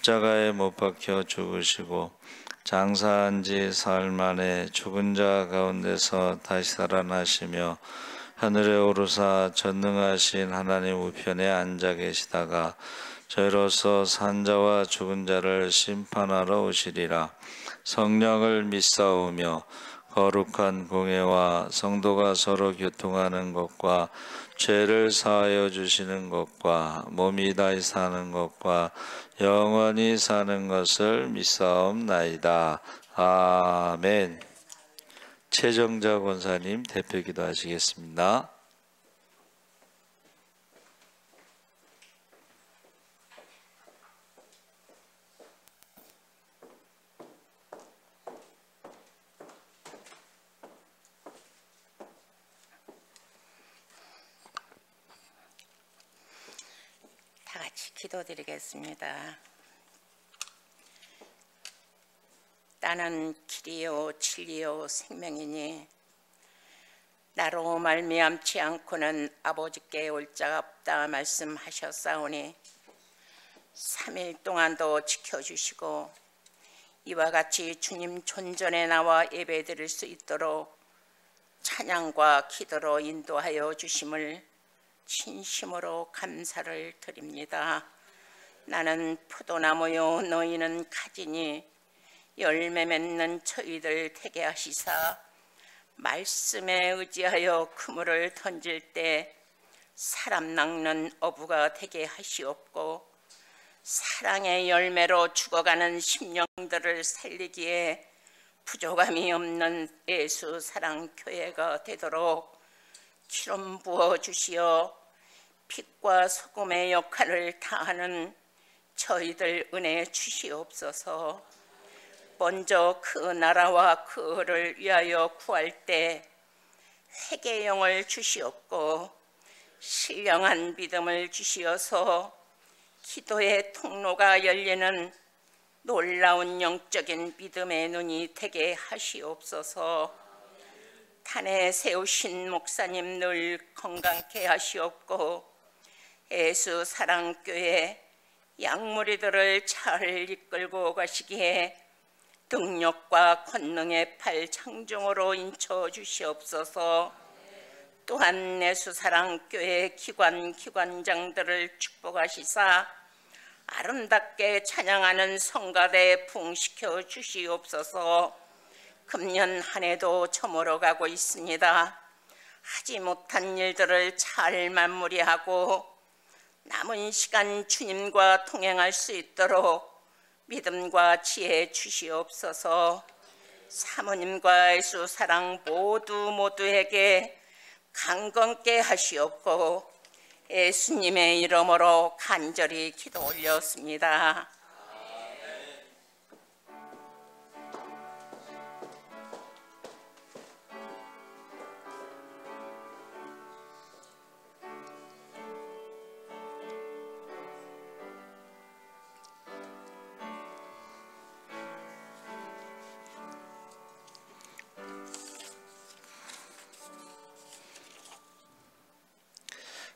십자가에 못 박혀 죽으시고 장사한 지 사흘 만에 죽은 자 가운데서 다시 살아나시며 하늘에 오르사 전능하신 하나님 우편에 앉아 계시다가 저희로서 산 자와 죽은 자를 심판하러 오시리라. 성령을 믿사오며 거룩한 공회와 성도가 서로 교통하는 것과 죄를 사하여 주시는 것과 몸이 다시 사는 것과 영원히 사는 것을 믿사옵나이다. 아멘. 최정자 권사님 대표 기도하시겠습니다. 다 같이 기도드리겠습니다. 나는 길이요 진리요 생명이니 나로 말미암지 않고는 아버지께 올 자가 없다 말씀하셨사오니 3일 동안도 지켜주시고 이와 같이 주님 존전에 나와 예배드릴 수 있도록 찬양과 기도로 인도하여 주심을 진심으로 감사를 드립니다. 나는 포도나무요 너희는 가지니 열매 맺는 저희들 되게 하시사 말씀에 의지하여 그물을 던질 때 사람 낚는 어부가 되게 하시옵고 사랑의 열매로 죽어가는 심령들을 살리기에 부족함이 없는 예수 사랑교회가 되도록 기름 부어 주시어 빛과 소금의 역할을 다하는 저희들 은혜 주시옵소서. 먼저 그 나라와 그를 위하여 구할 때 회개의 영을 주시옵고 신령한 믿음을 주시어서 기도의 통로가 열리는 놀라운 영적인 믿음의 눈이 되게 하시옵소서. 탄에 세우신 목사님 늘 건강케 하시옵고 예수 사랑교회 양무리들을 잘 이끌고 가시기에 능력과 권능의 팔 창종으로 인쳐 주시옵소서. 또한 예수 사랑교회 기관장들을 축복하시사 아름답게 찬양하는 성가대 부흥시켜 주시옵소서. 금년 한 해도 저물어 가고 있습니다. 하지 못한 일들을 잘 마무리하고 남은 시간 주님과 동행할 수 있도록 믿음과 지혜 주시옵소서. 사모님과 예수 사랑 모두에게 강건케 하시옵고 예수님의 이름으로 간절히 기도 올렸습니다.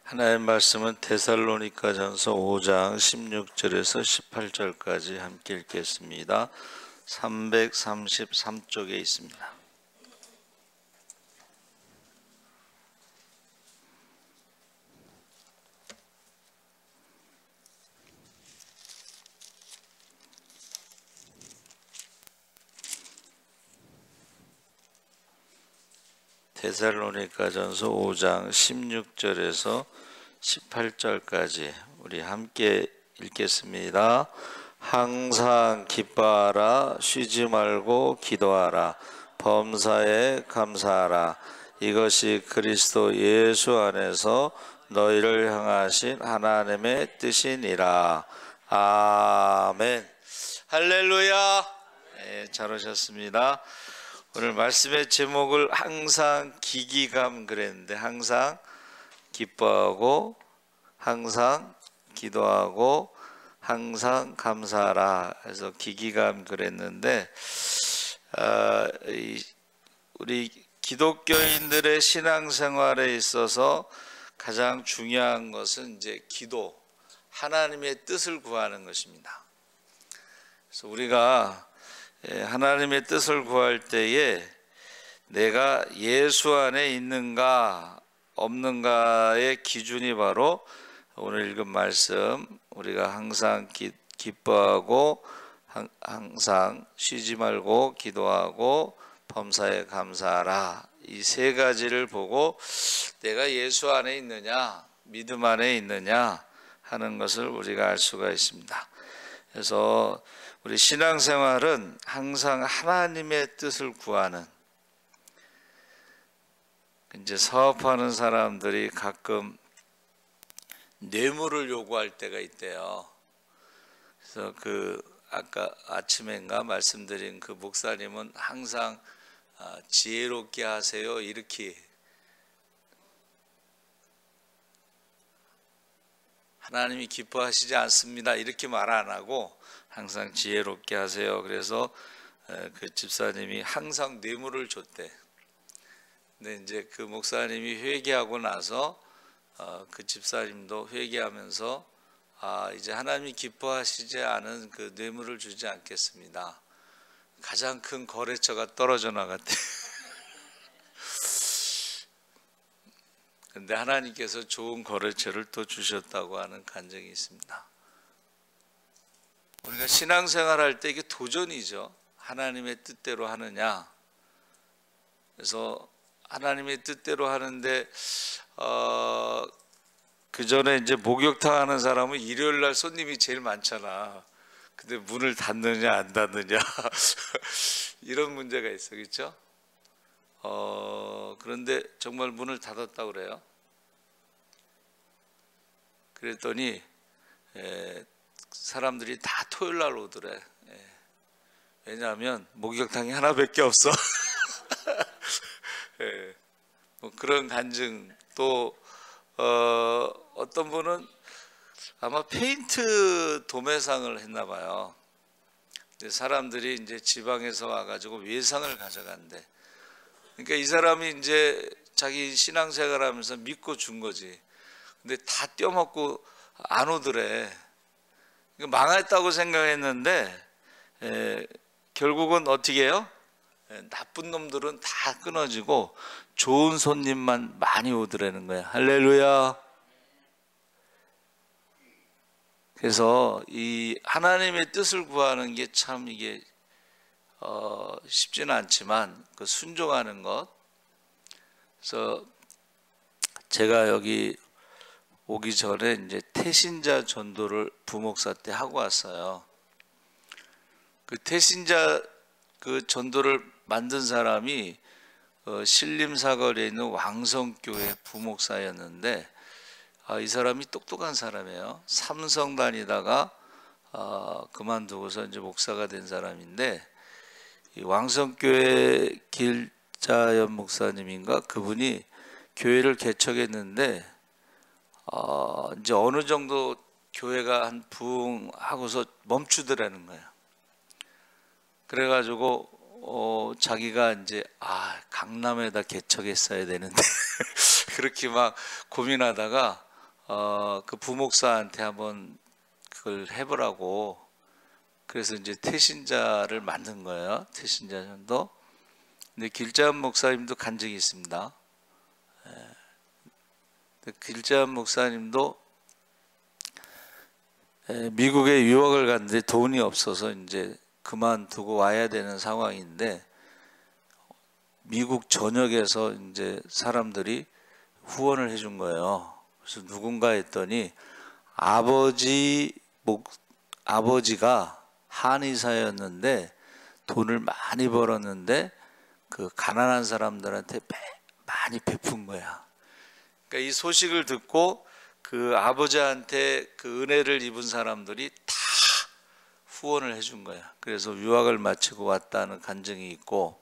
하나님의 말씀은 데살로니가전서 5장 16절에서 18절까지 함께 읽겠습니다. 333쪽에 있습니다. 데살로니가전서 5장 16절에서 18절까지 우리 함께 읽겠습니다. 항상 기뻐하라, 쉬지 말고 기도하라, 범사에 감사하라. 이것이 그리스도 예수 안에서 너희를 향하신 하나님의 뜻이니라. 아멘. 할렐루야. 네, 잘 오셨습니다. 오늘 말씀의 제목을 항상 기기감 그랬는데, 항상 기뻐하고 항상 기도하고 항상 감사하라 해서 기기감 그랬는데, 우리 기독교인들의 신앙생활에 있어서 가장 중요한 것은 이제 기도, 하나님의 뜻을 구하는 것입니다. 그래서 우리가 하나님의 뜻을 구할 때에 내가 예수 안에 있는가 없는가의 기준이 바로 오늘 읽은 말씀, 우리가 항상 기뻐하고 항상 쉬지 말고 기도하고 범사에 감사하라, 이 세 가지를 보고 내가 예수 안에 있느냐 믿음 안에 있느냐 하는 것을 우리가 알 수가 있습니다. 그래서 우리 신앙생활은 항상 하나님의 뜻을 구하는, 이제 사업하는 사람들이 가끔 뇌물을 요구할 때가 있대요. 그래서 아까 아침엔가 말씀드린 그 목사님은 항상 지혜롭게 하세요 이렇게, 하나님이 기뻐하시지 않습니다 이렇게 말 안 하고 항상 지혜롭게 하세요. 그래서 그 집사님이 항상 뇌물을 줬대. 근데 이제 그 목사님이 회개하고 나서 그 집사님도 회개하면서 이제 하나님이 기뻐하시지 않은 그 뇌물을 주지 않겠습니다. 가장 큰 거래처가 떨어져 나갔대. 근데 하나님께서 좋은 거래처를 또 주셨다고 하는 간증이 있습니다. 우리가 신앙생활 할 때 이게 도전이죠. 하나님의 뜻대로 하느냐. 그래서 하나님의 뜻대로 하는데 그 전에 이제 목욕탕 하는 사람은 일요일 날 손님이 제일 많잖아. 근데 문을 닫느냐 안 닫느냐 이런 문제가 있어, 그렇죠? 그런데 정말 문을 닫았다고 그래요. 그랬더니 사람들이 다 토요일 날 오더래. 왜냐하면 목욕탕이 하나밖에 없어. 뭐 그런 간증. 또 어떤 분은 아마 페인트 도매상을 했나 봐요. 사람들이 이제 지방에서 와가지고 외상을 가져간대. 그러니까 이 사람이 이제 자기 신앙생활하면서 믿고 준 거지. 근데 다 떼어먹고 안 오더래. 그러니까 망했다고 생각했는데 결국은 어떻게 해요? 나쁜 놈들은 다 끊어지고 좋은 손님만 많이 오더라는 거야. 할렐루야. 그래서 이 하나님의 뜻을 구하는 게 참 이게 쉽지는 않지만 그 순종하는 것. 그래서 제가 여기 오기 전에 이제 태신자 전도를 부목사 때 하고 왔어요. 그 태신자 그 전도를 만든 사람이 신림사거리에 있는 왕성교회 부목사였는데 이 사람이 똑똑한 사람이에요. 삼성 다니다가 그만두고서 이제 목사가 된 사람인데, 이 왕성교회 길자연 목사님인가 그분이 교회를 개척했는데 이제 어느 정도 교회가 한 부흥하고서 멈추더라는 거예요. 그래가지고 자기가 이제 강남에다 개척했어야 되는데 그렇게 막 고민하다가 그 부목사한테 한번 그걸 해보라고, 그래서 이제 태신자를 만든 거예요. 태신자 전도. 근데 길자연 목사님도 간 적이 있습니다. 길자연 목사님도 미국에 유학을 갔는데 돈이 없어서 이제 그만두고 와야 되는 상황인데, 미국 전역에서 이제 사람들이 후원을 해준 거예요. 그래서 누군가 했더니 아버지가 한의사였는데 돈을 많이 벌었는데 그 가난한 사람들한테 많이 베푼 거야. 그러니까 이 소식을 듣고 그 아버지한테 그 은혜를 입은 사람들이 다 후원을 해준 거야. 그래서 유학을 마치고 왔다는 간증이 있고,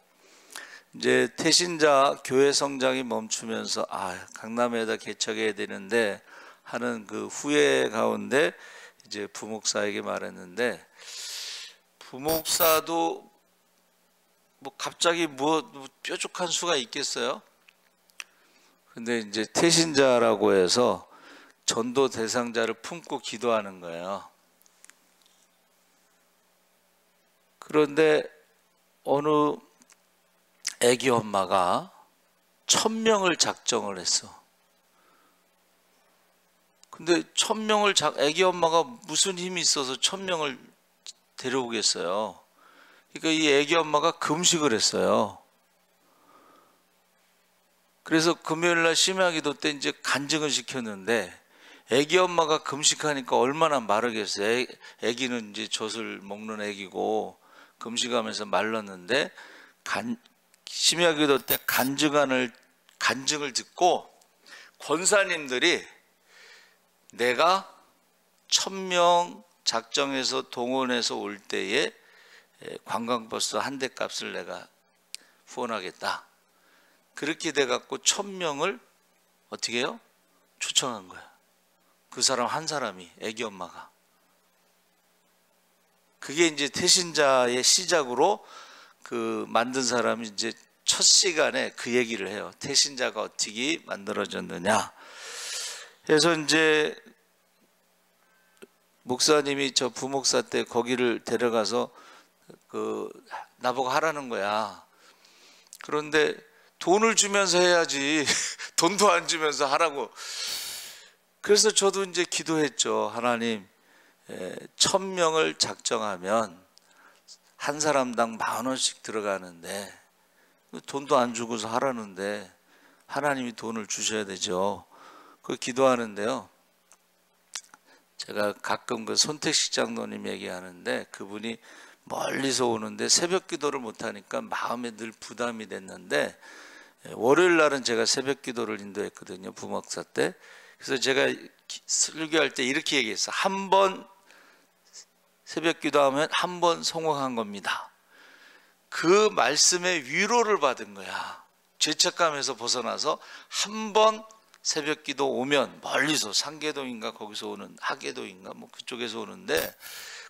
이제 태신자 교회 성장이 멈추면서 강남에다 개척해야 되는데 하는 그 후회 가운데 이제 부목사에게 말했는데, 부목사도 뭐 갑자기 뾰족한 수가 있겠어요? 근데 이제 태신자라고 해서 전도 대상자를 품고 기도하는 거예요. 그런데 어느 애기 엄마가 1000명을 작정을 했어. 근데 1000명을 애기 엄마가 무슨 힘이 있어서 1000명을 데려오겠어요. 그러니까 이 애기 엄마가 금식을 했어요. 그래서 금요일날 심야기도 때 이제 간증을 시켰는데 애기 엄마가 금식하니까 얼마나 마르겠어요. 애기는 이제 젖을 먹는 애기고 금식하면서 말랐는데 심야기도 때 간증을 듣고 권사님들이 내가 1000명 작정해서 동원해서 올 때에 관광버스 한 대 값을 내가 후원하겠다. 그렇게 돼갖고 1000명을 어떻게 해요? 초청한 거야. 그 사람 한 사람이, 애기 엄마가. 그게 이제 태신자의 시작으로 그 만든 사람이 이제 첫 시간에 그 얘기를 해요. 태신자가 어떻게 만들어졌느냐. 그래서 이제 목사님이 저 부목사 때 거기를 데려가서 나보고 하라는 거야. 그런데 돈을 주면서 해야지 돈도 안 주면서 하라고. 그래서 저도 이제 기도했죠. 하나님, 1000명을 작정하면 한 사람당 10,000원씩 들어가는데 돈도 안 주고서 하라는데 하나님이 돈을 주셔야 되죠. 그 기도하는데요. 제가 가끔 그 손택식 장로님 얘기하는데 그분이 멀리서 오는데 새벽 기도를 못하니까 마음에 늘 부담이 됐는데 월요일 날은 제가 새벽 기도를 인도했거든요. 부목사 때. 그래서 제가 설교할 때 이렇게 얘기했어. 한 번 새벽 기도하면 한 번 성공한 겁니다. 그 말씀에 위로를 받은 거야. 죄책감에서 벗어나서 한 번 새벽 기도 오면 멀리서 상계동인가 거기서 오는 하계동인가 뭐 그쪽에서 오는데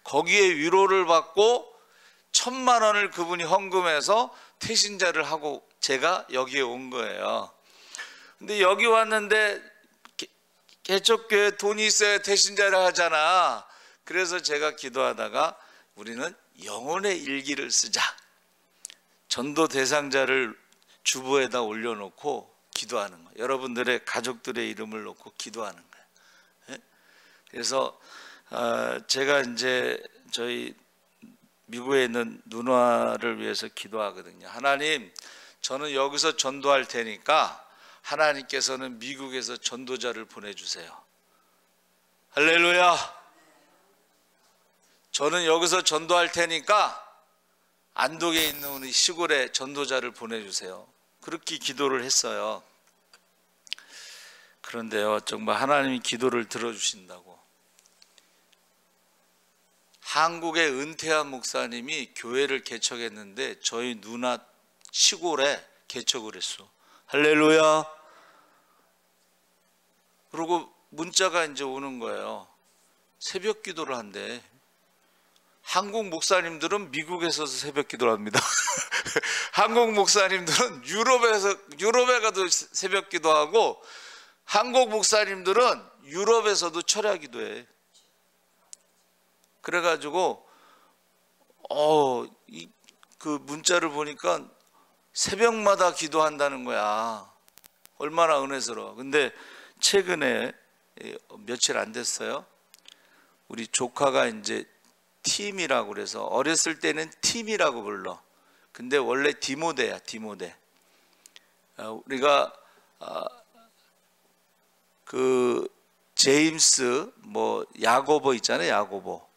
거기에 위로를 받고 1000만 원을 그분이 헌금해서 태신자를 하고 제가 여기에 온 거예요. 근데 여기 왔는데 개척교회 돈이 있어야 태신자를 하잖아. 그래서 제가 기도하다가 우리는 영혼의 일기를 쓰자. 전도 대상자를 주보에다 올려놓고 기도하는 거예요. 여러분들의 가족들의 이름을 놓고 기도하는 거예요. 그래서 제가 이제 저희 미국에 있는 누나를 위해서 기도하거든요. 하나님, 저는 여기서 전도할 테니까 하나님께서는 미국에서 전도자를 보내주세요. 할렐루야. 저는 여기서 전도할 테니까 안동에 있는 우리 시골에 전도자를 보내주세요. 그렇게 기도를 했어요. 그런데요, 정말 하나님이 기도를 들어주신다고. 한국의 은퇴한 목사님이 교회를 개척했는데 저희 누나 시골에 개척을 했어. 할렐루야. 그리고 문자가 이제 오는 거예요. 새벽 기도를 한대. 한국 목사님들은 미국에서 새벽 기도를 합니다. 한국 목사님들은 유럽에 가도 새벽 기도하고 한국 목사님들은 유럽에서도 철야 기도해. 그래가지고 그 문자를 보니까 새벽마다 기도한다는 거야. 얼마나 은혜스러워. 근데 최근에 며칠 안 됐어요. 우리 조카가 이제 팀이라고 그래서 어렸을 때는 팀이라고 불러. 근데 원래 디모데야, 디모데. 우리가 그 제임스 뭐 야고보 있잖아요.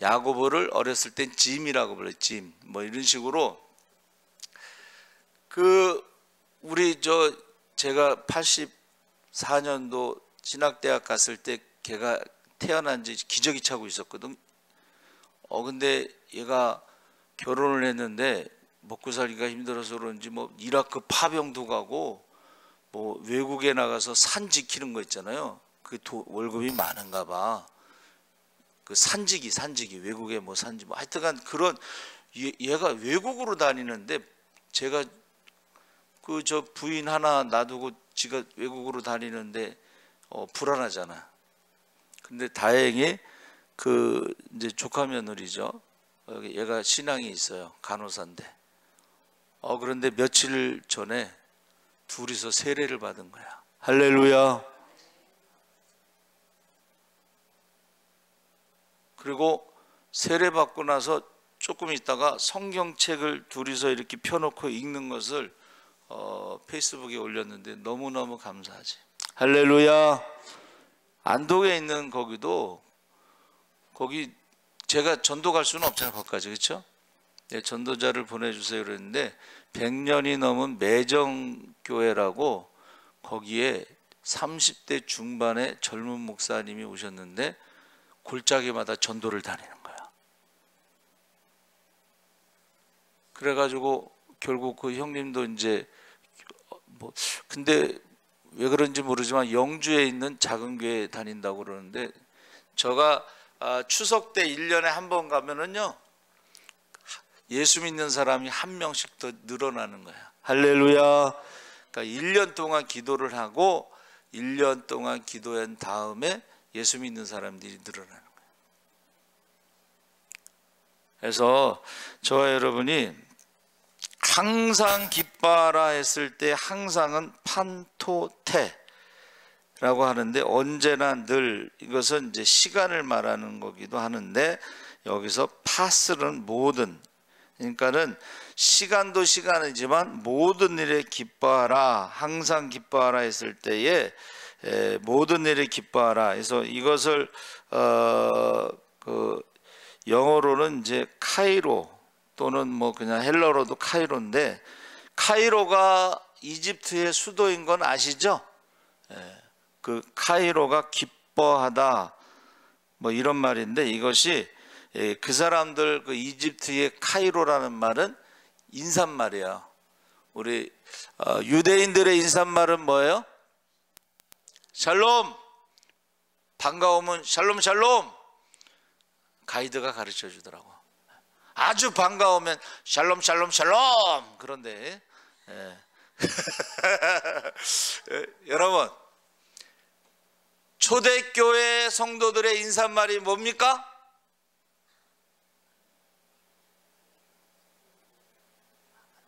야고보를 어렸을 땐 짐이라고 불러요. 짐. 뭐 이런 식으로 우리 제가 84년도 신학대학 갔을 때 걔가 태어난 지 기저귀 차고 있었거든. 근데 얘가 결혼을 했는데 먹고 살기가 힘들어서 그런지 뭐 이라크 파병도 가고 뭐 외국에 나가서 산 지키는 거 있잖아요. 그 월급이 많은가 봐. 그 산지기 외국에 뭐 산지 뭐 하여튼간 그런 얘가 외국으로 다니는데 제가 저 부인 하나 놔두고 지가 외국으로 다니는데 불안하잖아. 근데 다행히 이제 조카 며느리죠. 얘가 신앙이 있어요. 간호사인데. 그런데 며칠 전에 둘이서 세례를 받은 거야. 할렐루야. 그리고 세례 받고 나서 조금 있다가 성경책을 둘이서 이렇게 펴놓고 읽는 것을 페이스북에 올렸는데 너무너무 감사하지. 할렐루야. 안동에 있는 거기도 거기 제가 전도 갈 수는 없잖아요. 거기까지. 그렇죠? 네, 전도자를 보내주세요 그랬는데 100년이 넘은 매정교회라고 거기에 30대 중반의 젊은 목사님이 오셨는데 골짜기마다 전도를 다니는 거야. 그래가지고 결국 그 형님도 이제 근데 왜 그런지 모르지만 영주에 있는 작은 교회 다닌다고 그러는데 저가 추석 때 1년에 한 번 가면은요 예수 믿는 사람이 한 명씩 더 늘어나는 거야. 할렐루야. 그러니까 1년 동안 기도를 하고 1년 동안 기도한 다음에 예수 믿는 사람들이 늘어나는 거예요. 그래서 저와 여러분이 항상 기뻐하라 했을 때 항상은 판토테라고 하는데 언제나 늘 이것은 이제 시간을 말하는 거기도 하는데 여기서 파스는 모든 그러니까는 시간도 시간이지만 모든 일에 기뻐하라 항상 기뻐하라 했을 때에 모든 일에 기뻐하라. 그래서 이것을 그 영어로는 이제 카이로 또는 뭐 그냥 헬러로도 카이로인데 카이로가 이집트의 수도인 건 아시죠? 그 카이로가 기뻐하다 뭐 이런 말인데 이것이 그 사람들 그 이집트의 카이로라는 말은 인사말이야. 우리 유대인들의 인사말은 뭐예요? 샬롬. 반가우면 샬롬 샬롬. 가이드가 가르쳐 주더라고. 아주 반가우면 샬롬 샬롬 샬롬. 그런데 여러분 초대교회 성도들의 인사말이 뭡니까?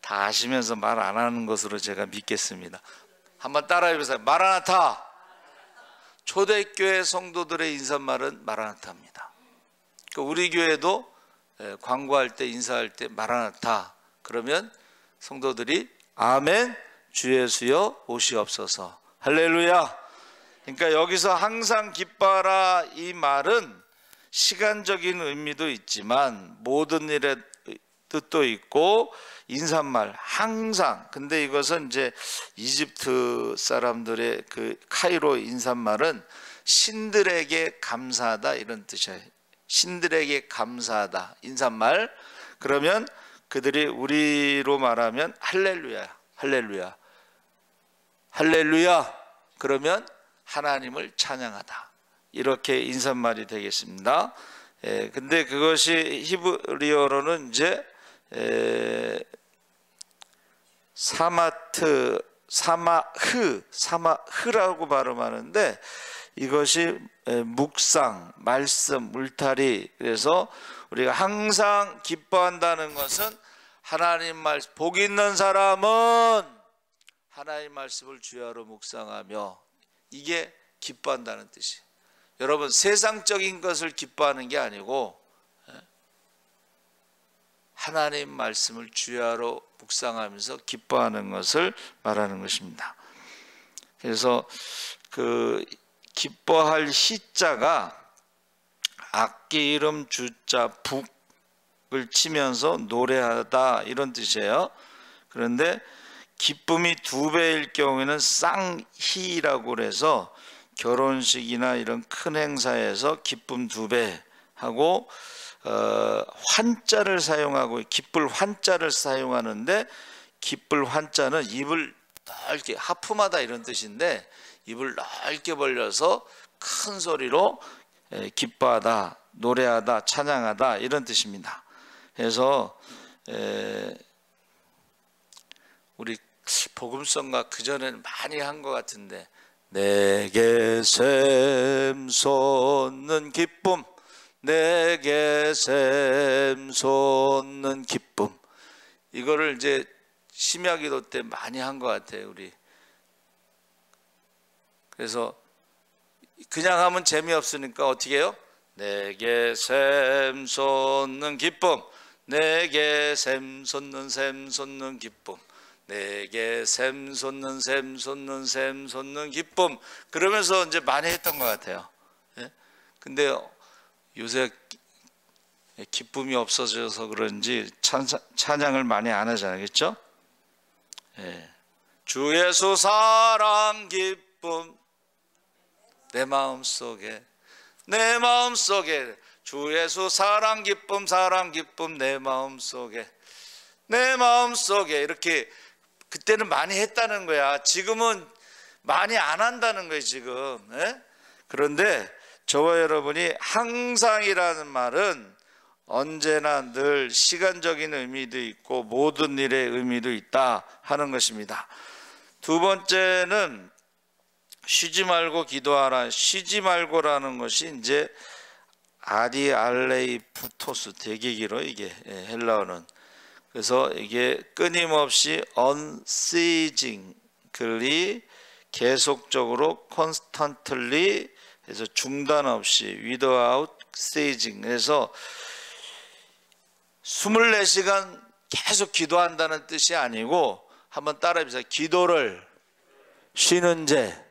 다 아시면서 말 안 하는 것으로 제가 믿겠습니다. 한번 따라해 보세요. 마라나타. 초대교회 성도들의 인사말은 마라나타입니다. 우리 교회도 광고할 때 인사할 때 마라나타 그러면 성도들이 아멘 주 예수여 오시옵소서 할렐루야. 그러니까 여기서 항상 기뻐하라 이 말은 시간적인 의미도 있지만 모든 일의 뜻도 있고 인사말 항상. 근데 이것은 이제 이집트 사람들의 그 카이로 인사말은 신들에게 감사하다 이런 뜻이에요. 신들에게 감사하다 인사말. 그러면 그들이 우리로 말하면 할렐루야 할렐루야 할렐루야 그러면 하나님을 찬양하다 이렇게 인사말이 되겠습니다. 근데 그것이 히브리어로는 이제 사마흐라고 발음하는데 이것이 묵상, 말씀, 울타리. 그래서 우리가 항상 기뻐한다는 것은 하나님 말씀, 복 있는 사람은 하나님 말씀을 주야로 묵상하며 이게 기뻐한다는 뜻이에요. 여러분 세상적인 것을 기뻐하는 게 아니고 하나님 말씀을 주야로 묵상하면서 기뻐하는 것을 말하는 것입니다. 그래서 그 기뻐할 시자가 악기 이름 주자 북을 치면서 노래하다 이런 뜻이에요. 그런데 기쁨이 2배일 경우에는 쌍희라고 그래서 결혼식이나 이런 큰 행사에서 기쁨 2배 하고 환자를 사용하고 기쁠 환자를 사용하는데 기쁠 환자는 입을 넓게 하품하다 이런 뜻인데 입을 넓게 벌려서 큰 소리로 기뻐하다, 노래하다, 찬양하다 이런 뜻입니다. 그래서 우리 복음성가 그전에는 많이 한 것 같은데 내게 샘솟는 기쁨 내게 샘솟는 기쁨. 이거를 이제 심야기도 때 많이 한 것 같아요, 우리. 그래서 그냥 하면 재미없으니까 어떻게 해요? 내게 샘솟는 기쁨, 내게 샘솟는 기쁨, 내게 샘솟는 기쁨. 그러면서 이제 많이 했던 것 같아요. 예? 근데 요새 기쁨이 없어져서 그런지 찬양을 많이 안 하잖아요, 그렇죠? 예. 주 예수 사랑 기쁨 내 마음속에 주 예수 사랑 기쁨 내 마음속에 이렇게 그때는 많이 했다는 거야. 지금은 많이 안 한다는 거예요, 지금. 예? 그런데 저와 여러분이 항상이라는 말은 언제나 늘 시간적인 의미도 있고 모든 일의 의미도 있다 하는 것입니다. 두 번째는 쉬지 말고 기도하라. 쉬지 말고라는 것이 이제 아디알레이푸토스, 되게 길어 이게 헬라어는. 그래서 이게 끊임없이 unceasingly, 계속적으로 constantly 해서 중단 없이 without ceasing, 그래서 24시간 계속 기도한다는 뜻이 아니고, 한번 따라해보세요. 기도를 쉬는 죄,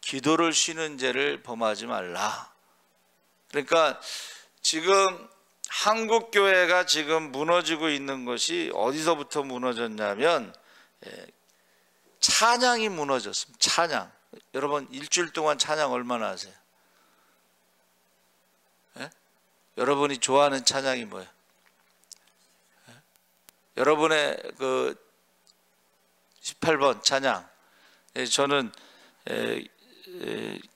기도를 쉬는 죄를 범하지 말라. 그러니까 지금 한국 교회가 지금 무너지고 있는 것이 어디서부터 무너졌냐면 찬양이 무너졌습니다. 찬양. 여러분 일주일 동안 찬양 얼마나 하세요? 예? 여러분이 좋아하는 찬양이 뭐예요? 예? 여러분의 그 18번 찬양. 예, 저는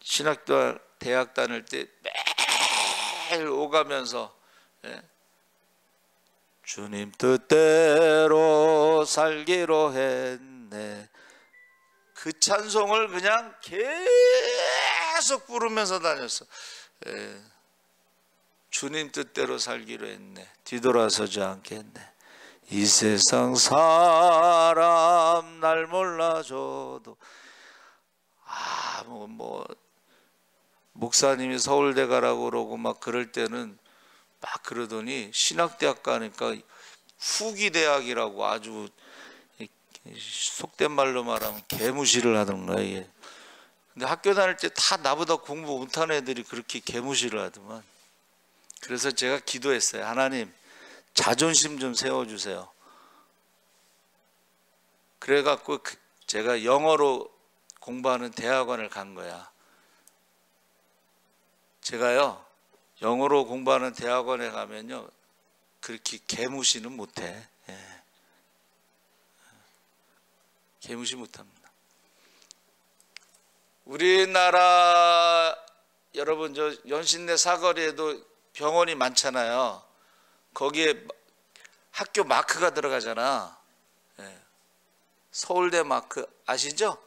신학교 대학 다닐 때 매일 오가면서 주님 뜻대로 살기로 했네, 그 찬송을 그냥 계속 부르면서 다녔어. 주님 뜻대로 살기로 했네, 뒤돌아서지 않겠네, 이 세상 사람 날 몰라줘도. 목사님이 서울대 가라고 그러고 막 그럴 때는 막 그러더니 신학대학 가니까 후기대학이라고 아주 속된 말로 말하면 개무시를 하던가. 이게 근데 학교 다닐 때 다 나보다 공부 못하는 애들이 그렇게 개무시를 하더만. 그래서 제가 기도했어요. 하나님 자존심 좀 세워주세요. 그래갖고 제가 영어로 공부하는 대학원을 간 거야. 제가요 영어로 공부하는 대학원에 가면요 그렇게 개무시는 못해. 개무시 못합니다. 우리나라 여러분 저 연신내 사거리에도 병원이 많잖아요. 거기에 학교 마크가 들어가잖아. 서울대 마크 아시죠?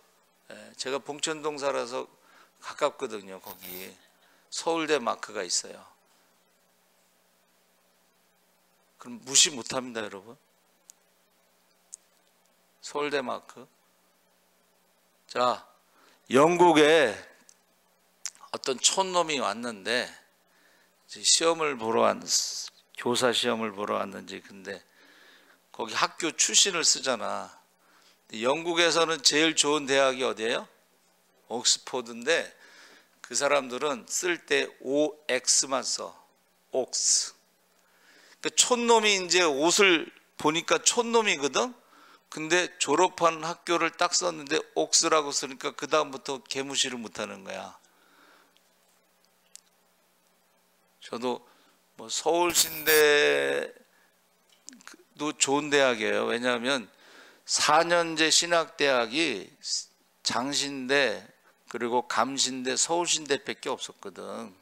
제가 봉천동 살아서 가깝거든요. 거기 서울대 마크가 있어요. 그럼 무시 못합니다, 여러분. 서울대 마크. 자, 영국에 어떤 촌놈이 왔는데 시험을 보러 교사 시험을 보러 왔는지, 근데 거기 학교 출신을 쓰잖아. 영국에서는 제일 좋은 대학이 어디예요? 옥스포드인데 그 사람들은 쓸 때 OX만 써. 옥스. 그러니까 촌놈이 이제 옷을 보니까 촌놈이거든. 근데 졸업한 학교를 딱 썼는데 옥스라고 쓰니까 그 다음부터 개무시를 못하는 거야. 저도 뭐 서울신대도 좋은 대학이에요. 왜냐하면 4년제 신학대학이 장신대 그리고 감신대, 서울신대밖에 없었거든.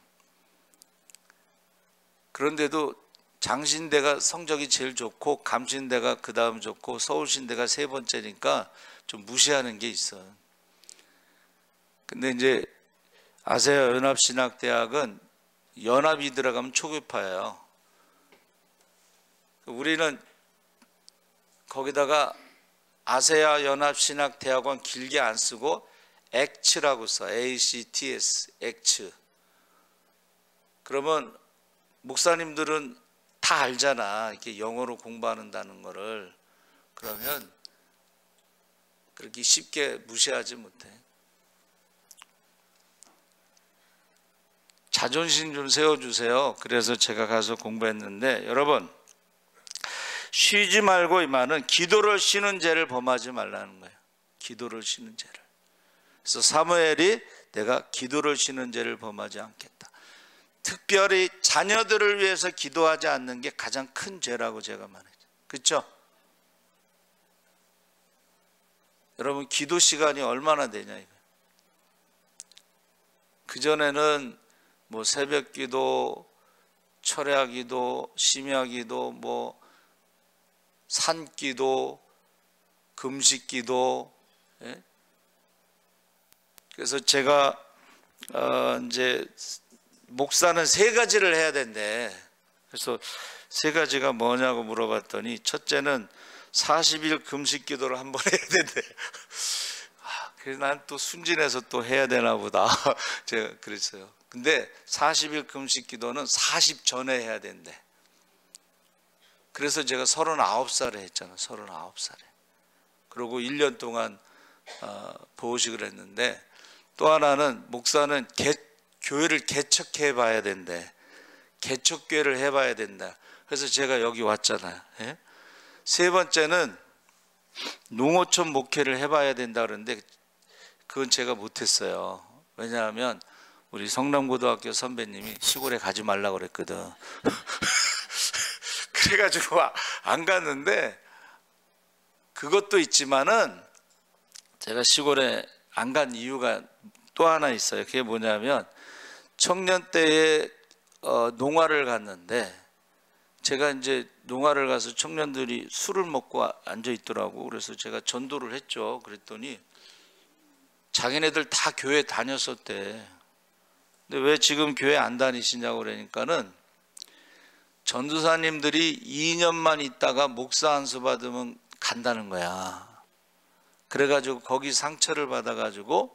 그런데도 장신대가 성적이 제일 좋고 감신대가 그 다음 좋고 서울신대가 세 번째니까 좀 무시하는 게 있어. 근데 이제 아세요? 연합신학대학은 연합이 들어가면 초교파예요. 우리는 거기다가 아세아 연합신학대학원 길게 안 쓰고 액츠라고 써. ACTS, 액츠. 그러면 목사님들은 다 알잖아. 이렇게 영어로 공부한다는 거를. 그러면 그렇게 쉽게 무시하지 못해. 자존심 좀 세워주세요. 그래서 제가 가서 공부했는데, 여러분 쉬지 말고 이 말은 기도를 쉬는 죄를 범하지 말라는 거예요. 기도를 쉬는 죄를. 그래서 사무엘이 내가 기도를 쉬는 죄를 범하지 않겠다. 특별히 자녀들을 위해서 기도하지 않는 게 가장 큰 죄라고 제가 말했죠. 그렇죠? 여러분 기도 시간이 얼마나 되냐 이거. 그전에는 뭐 새벽 기도, 철야 기도, 심야 기도, 뭐 산 기도, 금식 기도. 예? 그래서 제가 이제 목사는 3가지를 해야 된대. 그래서 3가지가 뭐냐고 물어봤더니 첫째는 40일 금식 기도를 한 번 해야 된대. 그래서 난 또 순진해서 또 해야 되나 보다. 제가 그랬어요. 근데 40일 금식 기도는 40 전에 해야 된대. 그래서 제가 39살에 했잖아. 39살에. 그리고 1년 동안 보호식을 했는데, 또 하나는 목사는 교회를 개척해 봐야 된대. 개척교회를 해봐야 된다. 그래서 제가 여기 왔잖아요. 예? 3번째는 농어촌 목회를 해봐야 된다 그러는데 그건 제가 못했어요. 왜냐하면 우리 성남고등학교 선배님이 시골에 가지 말라고 그랬거든. 그래가지고 안 갔는데, 그것도 있지만은 제가 시골에 안 간 이유가 또 하나 있어요. 그게 뭐냐면 청년 때에 농화를 갔는데, 제가 이제 농화를 가서 청년들이 술을 먹고 앉아 있더라고. 그래서 제가 전도를 했죠. 그랬더니 자기네들 다 교회 다녔었대. 근데 왜 지금 교회 안 다니시냐고 그러니까는 전도사님들이 2년만 있다가 목사 안수 받으면 간다는 거야. 그래가지고 거기 상처를 받아가지고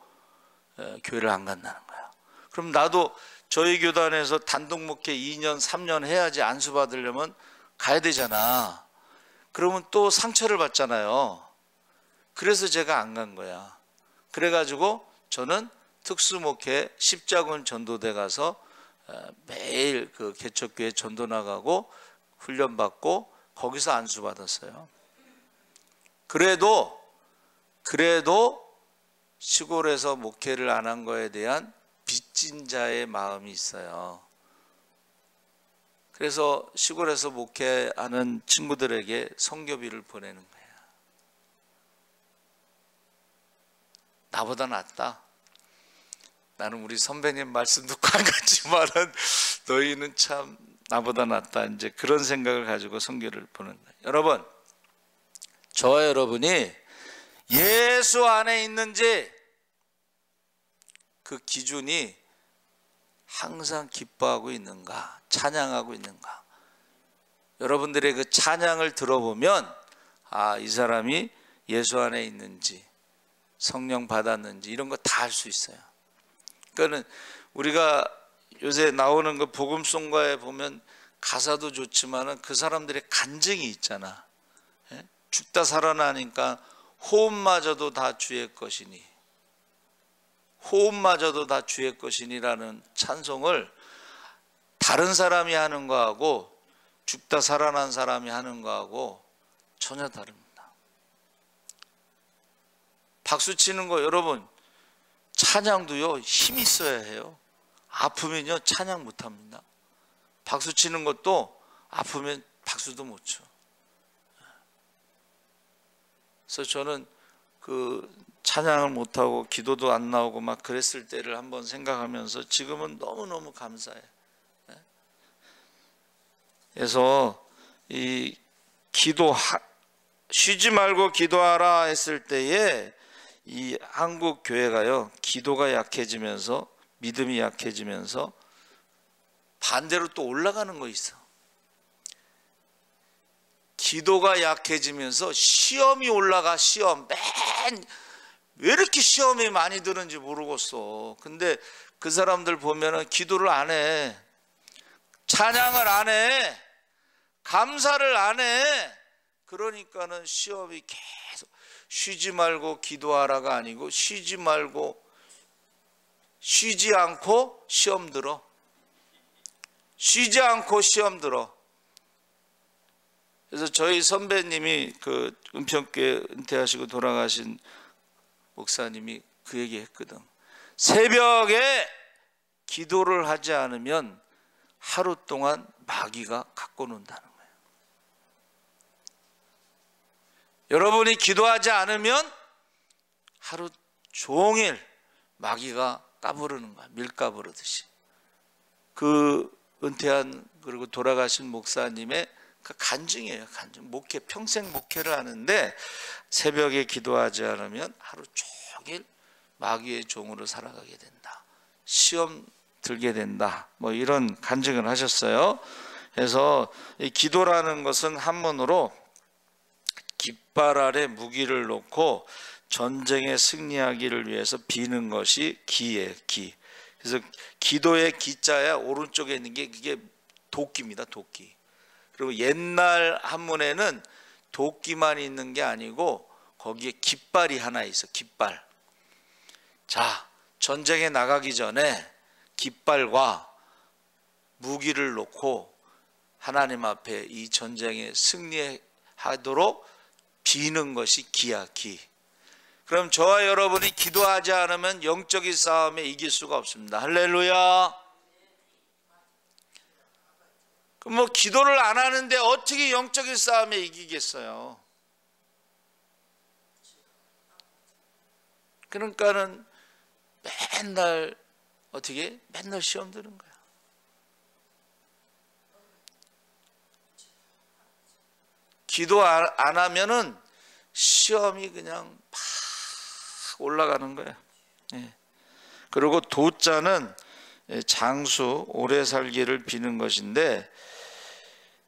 교회를 안 간다는 거야. 그럼 나도 저희 교단에서 단독 목회 2년 3년 해야지 안수 받으려면 가야 되잖아. 그러면 또 상처를 받잖아요. 그래서 제가 안 간 거야. 그래가지고 저는 특수목회 십자군 전도대 가서 매일 그 개척교회 전도 나가고 훈련받고 거기서 안수 받았어요. 그래도 시골에서 목회를 안 한 거에 대한 빚진 자의 마음이 있어요. 그래서 시골에서 목회하는 친구들에게 선교비를 보내는 거야. 나보다 낫다. 나는 우리 선배님 말씀 듣고 안 갔지만은 너희는 참 나보다 낫다. 이제 그런 생각을 가지고 선교를 보는 거예요. 여러분, 저와 여러분이 예수 안에 있는지 그 기준이 항상 기뻐하고 있는가, 찬양하고 있는가. 여러분들의 그 찬양을 들어보면 이 사람이 예수 안에 있는지, 성령 받았는지 이런 거 다 알 수 있어요. 그러니까 우리가 요새 나오는 그 복음송가에 보면 가사도 좋지만은 그 사람들의 간증이 있잖아. 예? 죽다 살아나니까 호흡마저도 다 주의 것이니, 호흡마저도 다 주의 것이니라는 찬송을 다른 사람이 하는 거하고 죽다 살아난 사람이 하는 거하고 전혀 다릅니다. 박수 치는 거 여러분, 찬양도요 힘 있어야 해요. 아프면요 찬양 못합니다. 박수 치는 것도 아프면 박수도 못 쳐. 그래서 저는 그 찬양을 못하고 기도도 안 나오고 막 그랬을 때를 한번 생각하면서 지금은 너무너무 감사해요. 그래서 이 쉬지 말고 기도하라 했을 때에 이 한국 교회가요 기도가 약해지면서 믿음이 약해지면서 반대로 또 올라가는 거 있어. 기도가 약해지면서 시험이 올라가. 시험. 왜 이렇게 시험이 많이 드는지 모르겠어. 근데 그 사람들 보면은 기도를 안 해. 찬양을 안 해. 감사를 안 해. 그러니까는 시험이 계속, 쉬지 말고 기도하라가 아니고 쉬지 않고 시험 들어. 쉬지 않고 시험 들어. 그래서 저희 선배님이 그 은평교회 은퇴하시고 돌아가신 목사님이 그 얘기 했거든. 새벽에 기도를 하지 않으면 하루 동안 마귀가 갖고 논다는 거예요. 여러분이 기도하지 않으면 하루 종일 마귀가 까부르는 거야. 밀 까부르듯이. 그 은퇴한 그리고 돌아가신 목사님의 그 간증이에요. 간증. 목회, 평생 목회를 하는데 새벽에 기도하지 않으면 하루 종일 마귀의 종으로 살아가게 된다. 시험 들게 된다. 뭐 이런 간증을 하셨어요. 그래서 이 기도라는 것은 한문으로 깃발 아래 무기를 놓고 전쟁에 승리하기를 위해서 비는 것이 기예요. 기. 그래서 기도의 기자야 오른쪽에 있는 게 그게 도끼입니다. 도끼. 그리고 옛날 한문에는 도끼만 있는 게 아니고 거기에 깃발이 하나 있어. 깃발. 자, 전쟁에 나가기 전에 깃발과 무기를 놓고 하나님 앞에 이 전쟁에 승리하도록 비는 것이 기야. 기. 그럼 저와 여러분이 기도하지 않으면 영적인 싸움에 이길 수가 없습니다. 할렐루야. 그럼 뭐 기도를 안 하는데 어떻게 영적인 싸움에 이기겠어요? 그러니까는 맨날 어떻게? 맨날 시험 드는 거야. 기도 안 하면은 시험이 그냥 팍 올라가는 거야. 예. 그리고 도자는 장수, 오래 살기를 비는 것인데,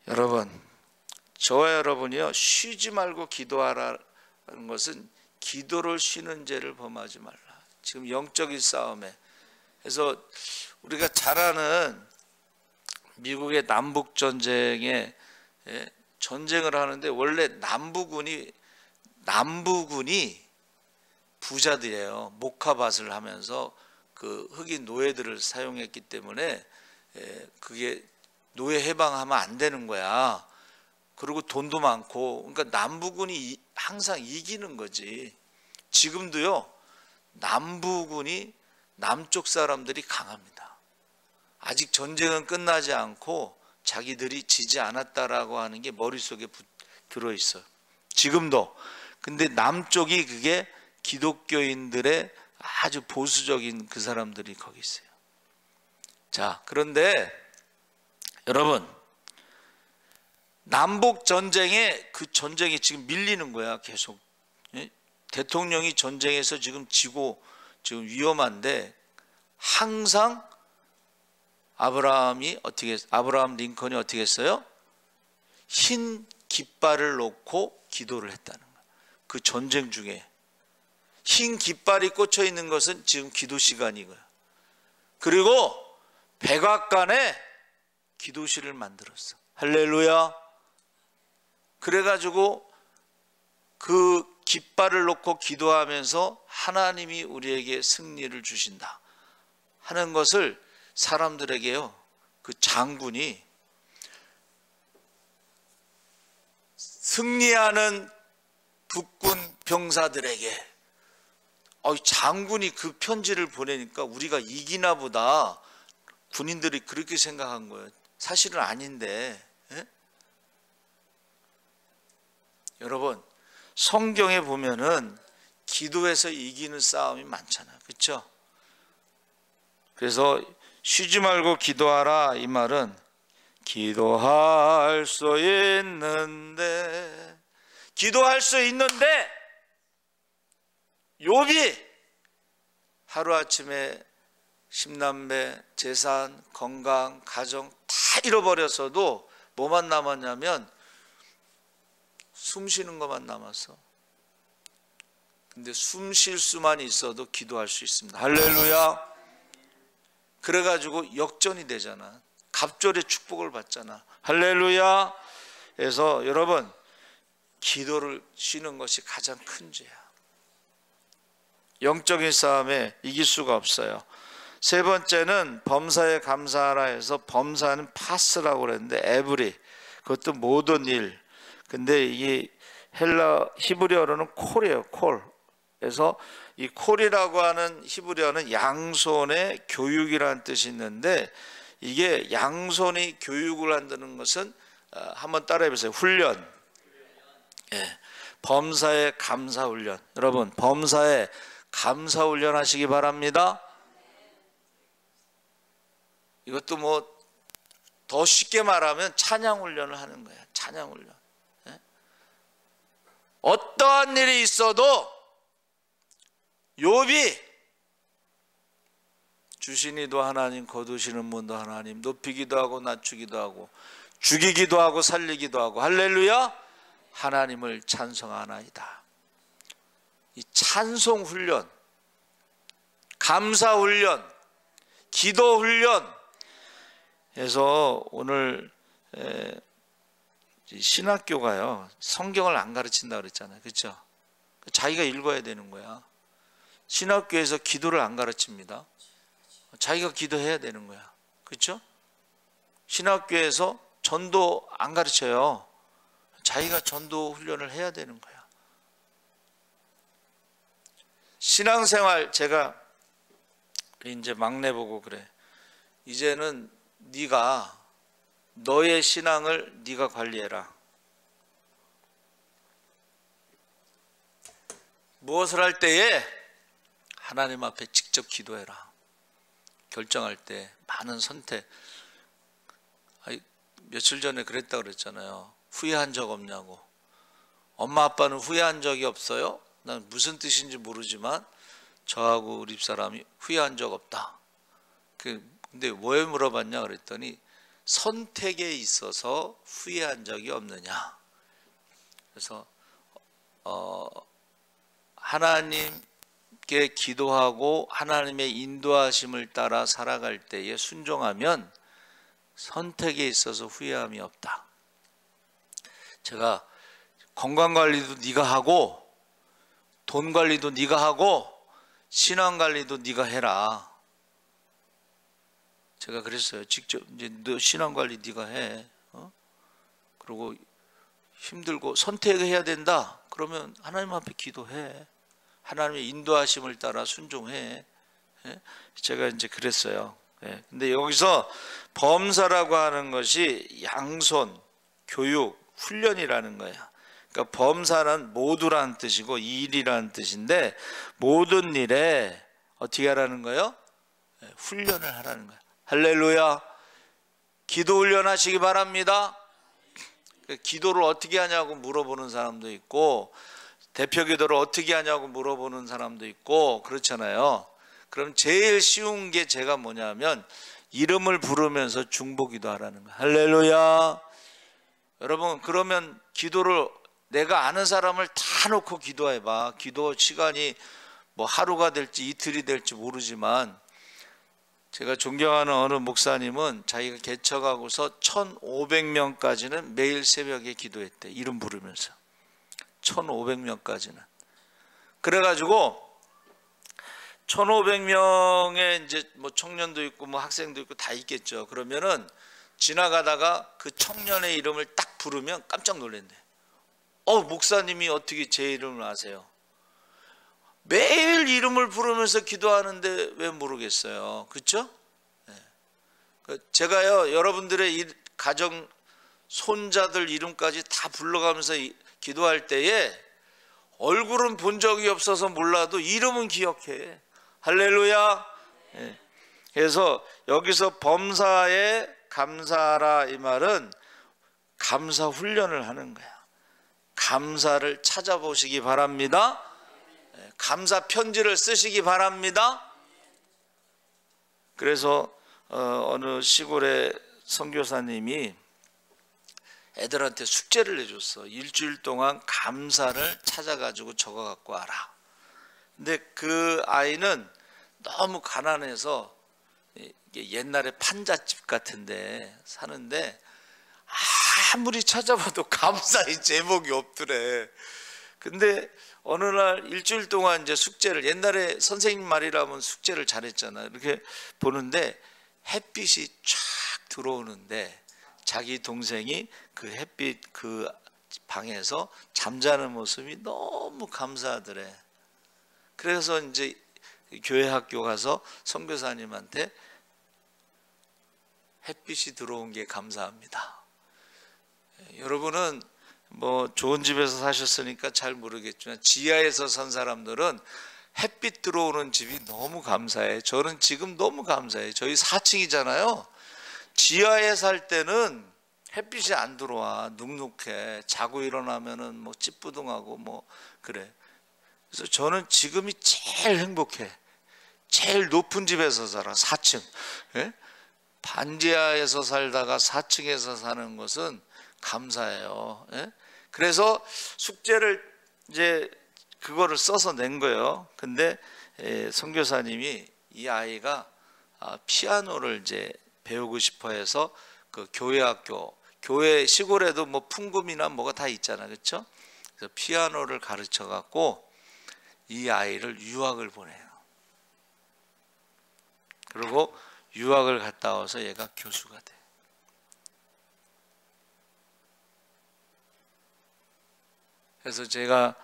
여러분, 저와 여러분이요, 쉬지 말고 기도하라는 것은 기도를 쉬는 죄를 범하지 말라. 지금 영적인 싸움에. 그래서 우리가 잘 아는 미국의 남북 전쟁에 전쟁을 하는데 원래 남부군이 부자들이에요. 목화밭을 하면서 그 흑인 노예들을 사용했기 때문에 그게 노예 해방하면 안 되는 거야. 그리고 돈도 많고. 그러니까 남부군이 항상 이기는 거지. 지금도요, 남부군이 남쪽 사람들이 강합니다. 아직 전쟁은 끝나지 않고 자기들이 지지 않았다라고 하는 게 머릿속에 들어있어요. 지금도. 근데 남쪽이 그게 기독교인들의 아주 보수적인 그 사람들이 거기 있어요. 자, 그런데 여러분, 남북 전쟁에 그 전쟁이 지금 밀리는 거야. 계속. 대통령이 전쟁에서 지금 지고 지금 위험한데 항상 아브라함 링컨이 어떻게 했어요? 흰 깃발을 놓고 기도를 했다는 거야. 그 전쟁 중에 흰 깃발이 꽂혀 있는 것은 지금 기도 시간이고요. 그리고 백악관에 기도실을 만들었어. 할렐루야. 그래가지고 그 깃발을 놓고 기도하면서 하나님이 우리에게 승리를 주신다 하는 것을 사람들에게요, 그 장군이 승리하는 북군 병사들에게 장군이 그 편지를 보내니까 우리가 이기나 보다 군인들이 그렇게 생각한 거예요. 사실은 아닌데. 여러분, 성경에 보면은 기도해서 이기는 싸움이 많잖아요. 그렇죠? 그래서 쉬지 말고 기도하라 이 말은 기도할 수 있는데 욥이 하루아침에 십남매, 재산, 건강, 가정 다 잃어버렸어도 뭐만 남았냐면 숨 쉬는 것만 남았어. 근데 숨 쉴 수만 있어도 기도할 수 있습니다. 할렐루야. 그래가지고 역전이 되잖아. 갑절의 축복을 받잖아. 할렐루야. 그래서 여러분, 기도를 쉬는 것이 가장 큰 죄야. 영적인 싸움에 이길 수가 없어요. 세 번째는 범사에 감사하라 해서, 범사는 파스라고 그랬는데 에브리, 그것도 모든 일. 근데 이게 헬라 히브리어로는 콜이에요. 콜. 그래서 이 콜이라고 하는 히브리어는 양손의 교육이라는 뜻이 있는데, 이게 양손이 교육을 한다는 것은 한번 따라해 보세요. 훈련. 예. 범사에 감사 훈련. 여러분, 범사에 감사 훈련 하시기 바랍니다. 이것도 뭐 더 쉽게 말하면 찬양 훈련을 하는 거야. 찬양 훈련. 예? 어떠한 일이 있어도 욥이 주시니도 하나님, 거두시는 분도 하나님, 높이기도 하고 낮추기도 하고 죽이기도 하고 살리기도 하고, 할렐루야, 하나님을 찬송하나이다. 이 찬송 훈련, 감사 훈련, 기도 훈련. 그래서 오늘 신학교가요, 성경을 안 가르친다 그랬잖아요. 그렇죠? 자기가 읽어야 되는 거야. 신학교에서 기도를 안 가르칩니다. 자기가 기도해야 되는 거야. 그렇죠? 신학교에서 전도 안 가르쳐요. 자기가 전도 훈련을 해야 되는 거야. 신앙생활, 제가 이제 막내 보고 그래. 이제는 네가 너의 신앙을 네가 관리해라. 무엇을 할 때에 하나님 앞에 직접 기도해라. 결정할 때 많은 선택. 며칠 전에 그랬다 그랬잖아요. 후회한 적 없냐고. 엄마 아빠는 후회한 적이 없어요? 난 무슨 뜻인지 모르지만 저하고 우리 집사람이 후회한 적 없다. 근데 왜 물어봤냐 그랬더니 선택에 있어서 후회한 적이 없느냐. 그래서 하나님께 기도하고 하나님의 인도하심을 따라 살아갈 때에 순종하면 선택에 있어서 후회함이 없다. 제가 건강관리도 네가 하고 돈 관리도 네가 하고 신앙관리도 네가 해라. 제가 그랬어요. 직접 이제 너 신앙관리 네가 해. 그리고 힘들고 선택해야 된다. 그러면 하나님 앞에 기도해. 하나님의 인도하심을 따라 순종해. 제가 이제 그랬어요. 근데 여기서 범사라고 하는 것이 양손, 교육, 훈련이라는 거야. 그러니까 범사는 모두라는 뜻이고 일이라는 뜻인데, 모든 일에 어떻게 하라는 거예요? 훈련을 하라는 거야. 할렐루야. 기도 훈련하시기 바랍니다. 기도를 어떻게 하냐고 물어보는 사람도 있고, 대표 기도를 어떻게 하냐고 물어보는 사람도 있고 그렇잖아요. 그럼 제일 쉬운 게 제가 뭐냐면 이름을 부르면서 중보기도 하라는 거예요. 할렐루야. 여러분, 그러면 기도를 내가 아는 사람을 다 놓고 기도해봐. 기도 시간이 뭐 하루가 될지 이틀이 될지 모르지만, 제가 존경하는 어느 목사님은 자기가 개척하고서 1500명까지는 매일 새벽에 기도했대. 이름 부르면서 1500명까지는. 그래가지고 1500명의 이제 뭐 청년도 있고 뭐 학생도 있고 다 있겠죠. 그러면은 지나가다가 그 청년의 이름을 딱 부르면 깜짝 놀란대. 목사님이 어떻게 제 이름을 아세요? 매일 이름을 부르면서 기도하는데 왜 모르겠어요? 그렇죠? 제가요, 여러분들의 이 가정 손자들 이름까지 다 불러가면서 기도할 때에 얼굴은 본 적이 없어서 몰라도 이름은 기억해. 할렐루야. 그래서 여기서 범사에 감사하라 이 말은 감사 훈련을 하는 거야. 감사를 찾아보시기 바랍니다. 감사 편지를 쓰시기 바랍니다. 그래서 어느 시골의 선교사님이 애들한테 숙제를 내줬어. 일주일 동안 감사를 찾아가지고 적어 갖고 와라. 근데 그 아이는 너무 가난해서 옛날에 판잣집 같은데 사는데 아무리 찾아봐도 감사의 제목이 없더래. 근데 어느 날 일주일 동안 이제 숙제를, 옛날에 선생님 말이라면 숙제를 잘했잖아. 이렇게 보는데 햇빛이 쫙 들어오는데 자기 동생이 그 햇빛 그 방에서 잠자는 모습이 너무 감사하더래. 그래서 이제 교회 학교 가서 선교사님한테 햇빛이 들어온 게 감사합니다. 여러분은 뭐 좋은 집에서 사셨으니까 잘 모르겠지만 지하에서 산 사람들은 햇빛 들어오는 집이 너무 감사해. 저는 지금 너무 감사해. 저희 4층이잖아요. 지하에 살 때는 햇빛이 안 들어와. 눅눅해. 자고 일어나면은 뭐 찌뿌둥하고 뭐 그래. 그래서 저는 지금이 제일 행복해. 제일 높은 집에서 살아. 4층. 예? 반지하에서 살다가 4층에서 사는 것은 감사해요. 예? 그래서 숙제를 이제 그거를 써서 낸 거예요. 근데 선교사님이 이 아이가 피아노를 이제 배우고 싶어 해서 그 교회 학교, 교회 시골에도 뭐 풍금이나 뭐가 다 있잖아. 그렇죠? 그래서 피아노를 가르쳐 갖고 이 아이를 유학을 보내요. 그리고 유학을 갔다 와서 얘가 교수가 돼. 그래서 제가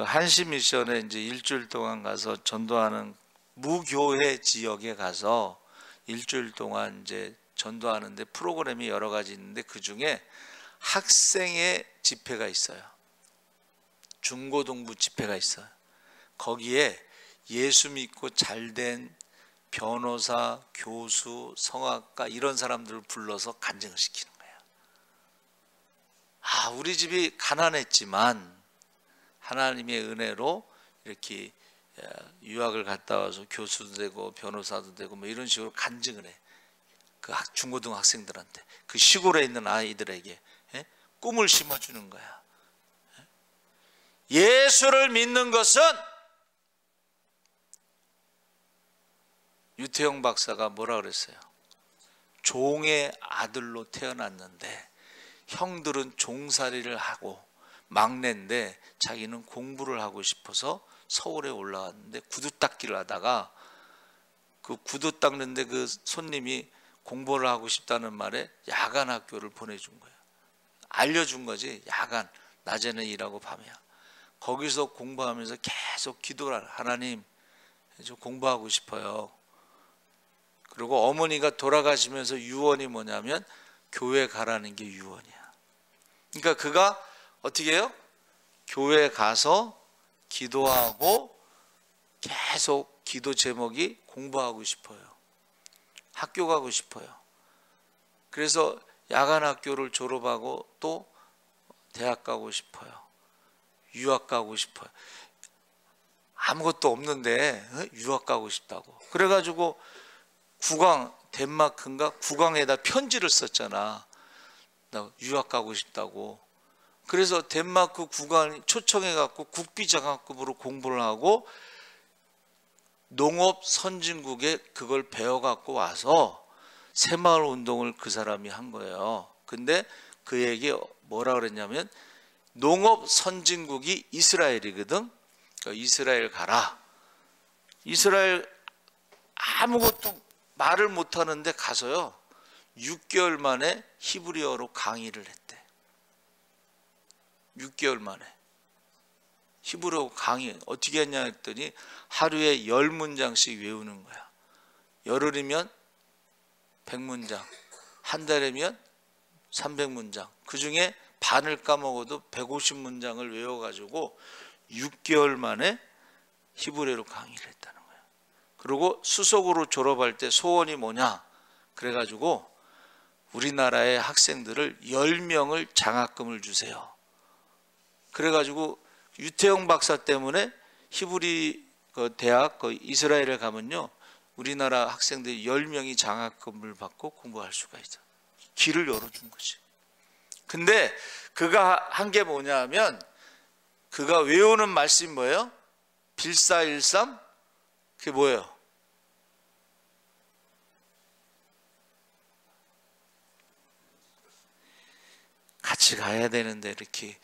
한시 미션에 이제 일주일 동안 가서 전도하는 무교회 지역에 가서 일주일 동안 이제 전도하는데 프로그램이 여러 가지 있는데 그 중에 학생의 집회가 있어요. 중고등부 집회가 있어요. 거기에 예수 믿고 잘된 변호사, 교수, 성악가 이런 사람들을 불러서 간증을 시키는 거예요. 우리 집이 가난했지만 하나님의 은혜로 이렇게 유학을 갔다 와서 교수도 되고 변호사도 되고 뭐 이런 식으로 간증을 해. 그 중고등 학생들한테, 그 시골에 있는 아이들에게 꿈을 심어주는 거야. 예수를 믿는 것은, 유태영 박사가 뭐라 그랬어요? 종의 아들로 태어났는데 형들은 종살이를 하고 막내인데 자기는 공부를 하고 싶어서 서울에 올라왔는데 구두 닦기를 하다가 그 구두 닦는데 그 손님이 공부를 하고 싶다는 말에 야간 학교를 보내준 거예요. 알려준 거지. 야간, 낮에는 일하고 밤이야. 거기서 공부하면서 계속 기도를 하라. 하나님, 저 공부하고 싶어요. 그리고 어머니가 돌아가시면서 유언이 뭐냐면 교회 가라는 게 유언이야. 그러니까 그가 어떻게 해요? 교회 가서 기도하고 계속 기도 제목이 공부하고 싶어요. 학교 가고 싶어요. 그래서 야간 학교를 졸업하고 또 대학 가고 싶어요. 유학 가고 싶어요. 아무것도 없는데 유학 가고 싶다고. 그래가지고 국왕, 덴마크인가 국왕에다 편지를 썼잖아. 나 유학 가고 싶다고. 그래서 덴마크 국왕이 초청해갖고 국비장학급으로 공부를 하고 농업 선진국에 그걸 배워갖고 와서 새마을 운동을 그 사람이 한 거예요. 근데 그에게 뭐라 그랬냐면 농업 선진국이 이스라엘이거든. 그러니까 이스라엘 가라. 이스라엘 아무것도 말을 못하는데 가서요 6개월 만에 히브리어로 강의를 했대. 6개월 만에 히브리어 강의 어떻게 했냐 했더니 하루에 10문장씩 외우는 거야. 열흘이면 100문장, 한 달이면 300문장. 그 중에 반을 까먹어도 150문장을 외워가지고 6개월 만에 히브리어로 강의를 했다는 거야. 그리고 수석으로 졸업할 때 소원이 뭐냐? 그래가지고 우리나라의 학생들을 10명을 장학금을 주세요. 그래가지고 유태영 박사 때문에 히브리 대학 이스라엘에 가면요 우리나라 학생들이 10명이 장학금을 받고 공부할 수가 있어. 길을 열어준 거지. 근데 그가 한 게 뭐냐면 그가 외우는 말씀이 뭐예요? 빌사일삼? 그게 뭐예요? 같이 가야 되는데 이렇게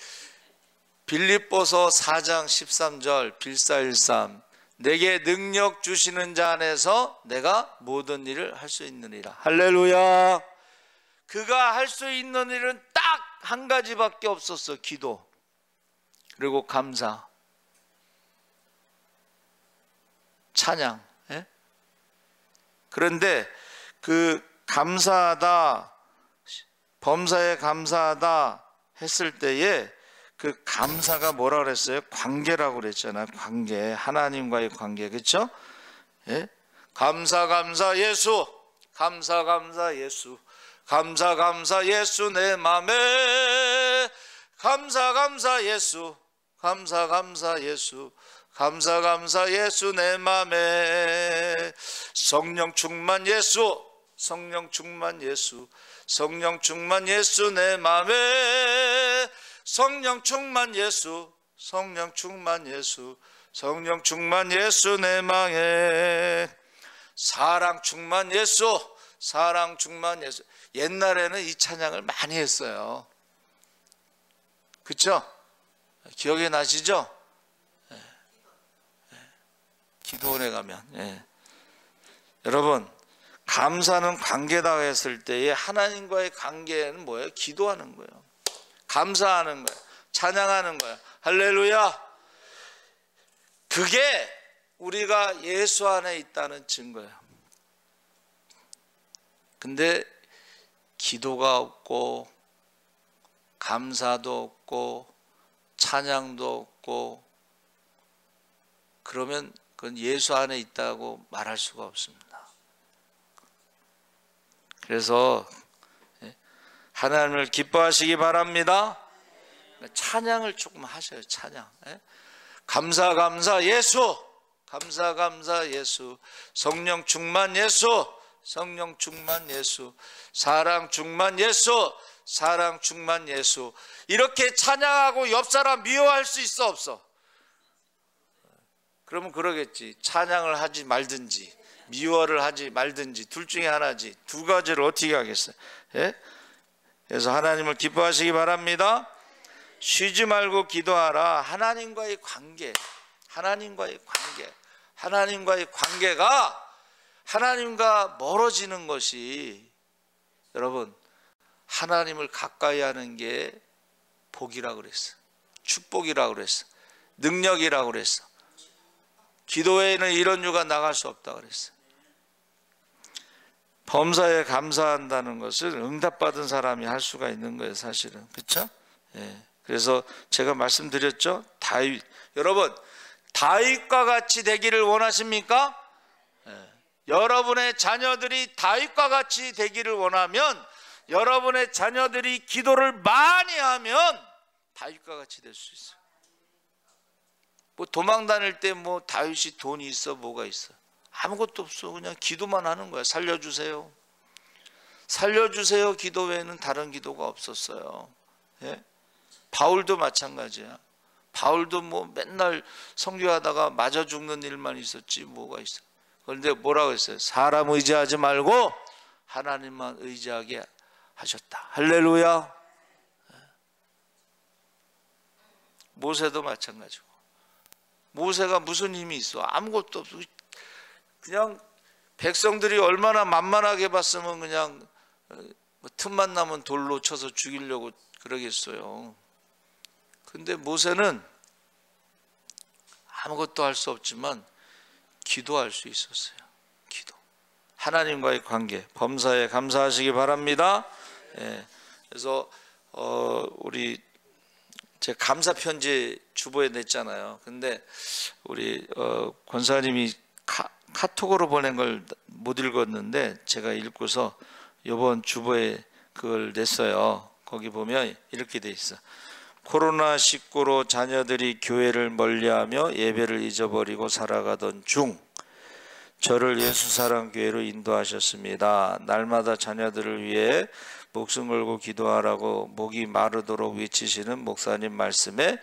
빌립보서 4장 13절 빌사일삼 내게 능력 주시는 자 안에서 내가 모든 일을 할 수 있느니라. 할렐루야. 그가 할 수 있는 일은 딱 한 가지밖에 없었어. 기도 그리고 감사 찬양. 예? 그런데 그 감사하다 범사에 감사하다 했을 때에 그 감사가 뭐라 그랬어요? 관계라고 그랬잖아요. 관계, 하나님과의 관계, 그렇죠? 예? 감사 예수, 감사 예수, 감사 예수 내 맘에, 감사 예수, 감사 예수, 감사 예수 내 맘에, 성령 충만 예수, 성령 충만 예수, 성령 충만 예수 내 맘에, 성령 충만 예수, 성령 충만 예수, 성령 충만 예수 내 맘에, 사랑 충만 예수, 사랑 충만 예수. 옛날에는 이 찬양을 많이 했어요. 그렇죠? 기억이 나시죠? 예. 예. 기도원에 가면. 예. 여러분, 감사는 관계다 했을 때에 하나님과의 관계는 뭐예요? 기도하는 거예요. 감사하는 거예요. 찬양하는 거예요. 할렐루야. 그게 우리가 예수 안에 있다는 증거예요. 근데 기도가 없고 감사도 없고 찬양도 없고 그러면 그건 예수 안에 있다고 말할 수가 없습니다. 그래서 하나님을 기뻐하시기 바랍니다. 찬양을 조금 하셔요. 찬양. 감사 예수, 감사 예수, 성령 충만 예수, 성령 충만 예수, 사랑 충만 예수, 사랑 충만 예수. 이렇게 찬양하고 옆 사람 미워할 수 있어 없어? 그러면 그러겠지. 찬양을 하지 말든지 미워를 하지 말든지 둘 중에 하나지. 두 가지를 어떻게 하겠어요? 예? 그래서 하나님을 기뻐하시기 바랍니다. 쉬지 말고 기도하라. 하나님과의 관계, 하나님과의 관계, 하나님과의 관계가 하나님과 멀어지는 것이 여러분 하나님을 가까이 하는 게 복이라고 그랬어. 축복이라고 그랬어. 능력이라고 그랬어. 기도에는 이런 유가 나갈 수 없다고 그랬어. 범사에 감사한다는 것을 응답받은 사람이 할 수가 있는 거예요, 사실은. 그렇죠? 예. 그래서 제가 말씀드렸죠. 다윗, 여러분 다윗과 같이 되기를 원하십니까? 예. 여러분의 자녀들이 다윗과 같이 되기를 원하면 여러분의 자녀들이 기도를 많이 하면 다윗과 같이 될 수 있어요. 뭐 도망 다닐 때 뭐 다윗이 돈이 있어 뭐가 있어? 아무것도 없어. 그냥 기도만 하는 거야. 살려주세요. 살려주세요. 기도 외에는 다른 기도가 없었어요. 예? 바울도 마찬가지야. 바울도 뭐 맨날 선교하다가 맞아 죽는 일만 있었지 뭐가 있어. 그런데 뭐라고 했어요? 사람 의지하지 말고 하나님만 의지하게 하셨다. 할렐루야. 모세도 마찬가지고. 모세가 무슨 힘이 있어? 아무것도 없어. 그냥 백성들이 얼마나 만만하게 봤으면 그냥 틈만 나면 돌로 쳐서 죽이려고 그러겠어요. 근데 모세는 아무것도 할 수 없지만 기도할 수 있었어요. 기도. 하나님과의 관계, 범사에 감사하시기 바랍니다. 예. 그래서 우리 제가 감사 편지 주보에 냈잖아요. 근데 우리 권사님이 카톡으로 보낸 걸 못 읽었는데 제가 읽고서 이번 주보에 그걸 냈어요. 거기 보면 이렇게 돼 있어. 코로나19로 자녀들이 교회를 멀리하며 예배를 잊어버리고 살아가던 중 저를 예수사랑교회로 인도하셨습니다. 날마다 자녀들을 위해 목숨 걸고 기도하라고 목이 마르도록 외치시는 목사님 말씀에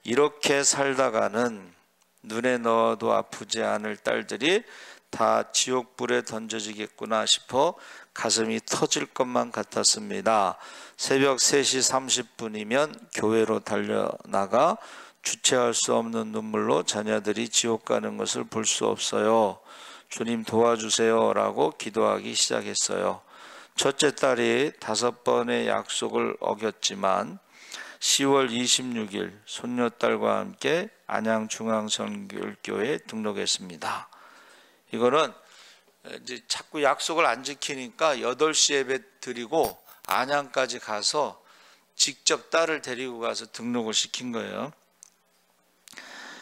이렇게 살다가는 눈에 넣어도 아프지 않을 딸들이 다 지옥불에 던져지겠구나 싶어 가슴이 터질 것만 같았습니다. 새벽 3시 30분이면 교회로 달려나가 주체할 수 없는 눈물로 자녀들이 지옥 가는 것을 볼 수 없어요. 주님 도와주세요 라고 기도하기 시작했어요. 첫째 딸이 5번의 약속을 어겼지만 10월 26일 손녀딸과 함께 안양중앙선교회에 등록했습니다. 이거는 이제 자꾸 약속을 안 지키니까 8시 예배 드리고 안양까지 가서 직접 딸을 데리고 가서 등록을 시킨 거예요.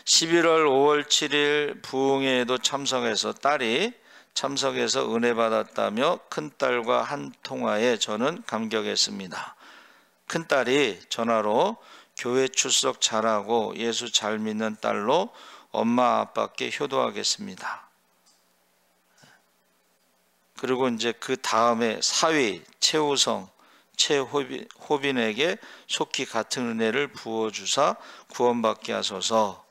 11월 5월 7일 부흥회에도 참석해서 딸이 참석해서 은혜 받았다며 큰딸과 한 통화에 저는 감격했습니다. 큰딸이 전화로 교회 출석 잘하고 예수 잘 믿는 딸로 엄마 아빠께 효도하겠습니다. 그리고 이제 그 다음에 사위 최우성 최호빈에게 속히 같은 은혜를 부어주사 구원받게 하소서.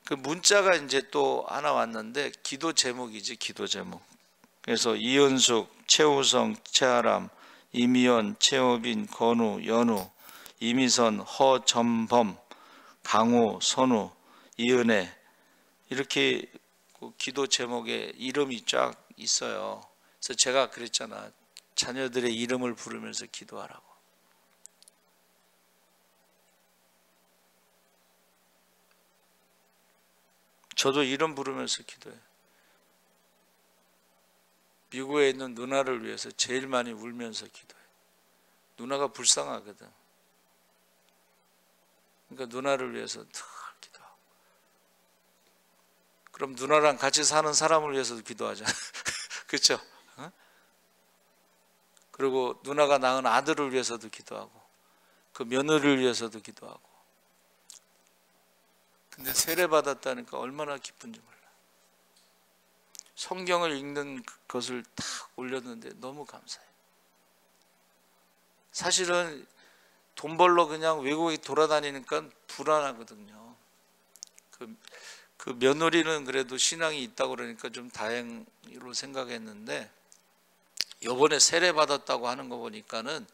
그 문자가 이제 또 하나 왔는데 기도 제목이지, 기도 제목. 그래서 이은숙, 최우성, 최아람, 이미연, 최호빈, 건우, 연우, 이미선, 허전범, 강우, 선우, 이은혜, 이렇게 기도 제목에 이름이 쫙 있어요. 그래서 제가 그랬잖아, 자녀들의 이름을 부르면서 기도하라고. 저도 이름 부르면서 기도해요. 미국에 있는 누나를 위해서 제일 많이 울면서 기도해요. 누나가 불쌍하거든. 그러니까 누나를 위해서 늘 기도하고. 그럼 누나랑 같이 사는 사람을 위해서도 기도하잖아. 그렇죠? 어? 그리고 누나가 낳은 아들을 위해서도 기도하고, 그 며느리를 위해서도 기도하고. 근데 세례 받았다니까 얼마나 기쁜지 몰라. 성경을 읽는 것을 다 올렸는데 너무 감사해요. 사실은 돈 벌러 그냥 외국에 돌아다니니까 불안하거든요. 그 며느리는 그래도 신앙이 있다고 그러니까 좀 다행으로 생각했는데, 이번에 세례 받았다고 하는 거 보니까는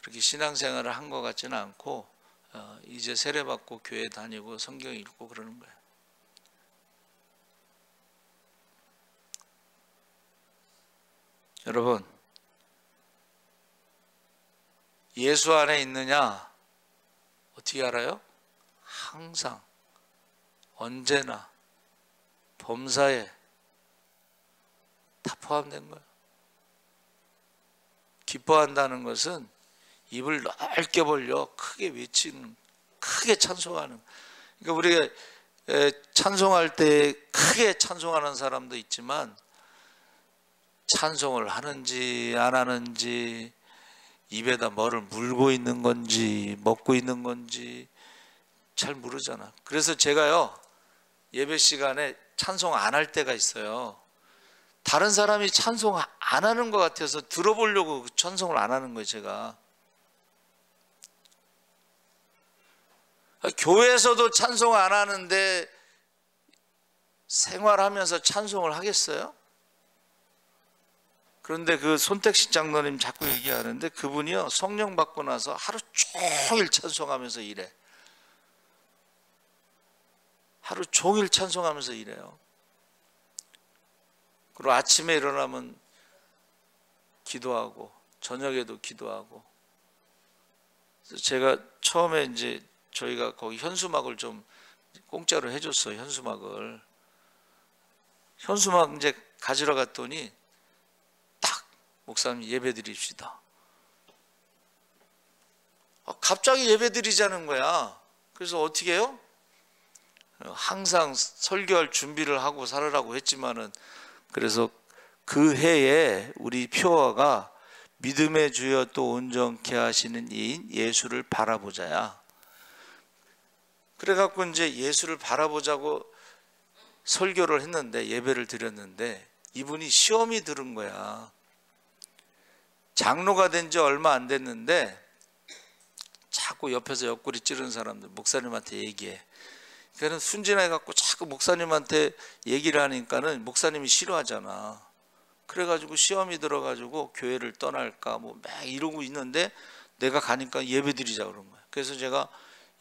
그렇게 신앙생활을 한 것 같지는 않고 이제 세례 받고 교회 다니고 성경 읽고 그러는 거예요. 여러분, 예수 안에 있느냐 어떻게 알아요? 항상, 언제나, 범사에 다 포함된 거예요. 기뻐한다는 것은 입을 넓게 벌려 크게 외치는, 크게 찬송하는. 그러니까 우리가 찬송할 때 크게 찬송하는 사람도 있지만 찬송을 하는지 안 하는지, 입에다 뭐를 물고 있는 건지 먹고 있는 건지 잘 모르잖아. 그래서 제가요, 예배 시간에 찬송 안 할 때가 있어요. 다른 사람이 찬송 안 하는 것 같아서 들어보려고 찬송을 안 하는 거예요, 제가. 교회에서도 찬송 안 하는데 생활하면서 찬송을 하겠어요? 그런데 그 손택식 장로님 자꾸 얘기하는데 그분이요, 성령 받고 나서 하루 종일 찬송하면서 일해. 하루 종일 찬송하면서 일해요. 그리고 아침에 일어나면 기도하고 저녁에도 기도하고. 그래서 제가 처음에 이제 저희가 거기 현수막을 좀 공짜로 해줬어요. 현수막을. 현수막 이제 가지러 갔더니 딱 목사님 예배 드립시다. 갑자기 예배 드리자는 거야. 그래서 어떻게 해요? 항상 설교할 준비를 하고 살으라고 했지만은, 그래서 그 해에 우리 표어가 믿음의 주여 또 온전케 하시는 이인 예수를 바라보자야. 그래갖고 이제 예수를 바라보자고 설교를 했는데, 예배를 드렸는데 이분이 시험이 들은 거야. 장로가 된 지 얼마 안 됐는데 자꾸 옆에서 옆구리 찌르는 사람들 목사님한테 얘기해. 그러니까 순진해 갖고 자꾸 목사님한테 얘기를 하니까는 목사님이 싫어하잖아. 그래가지고 시험이 들어가지고 교회를 떠날까 뭐 막 이러고 있는데 내가 가니까 예배 드리자 그런 거야. 그래서 제가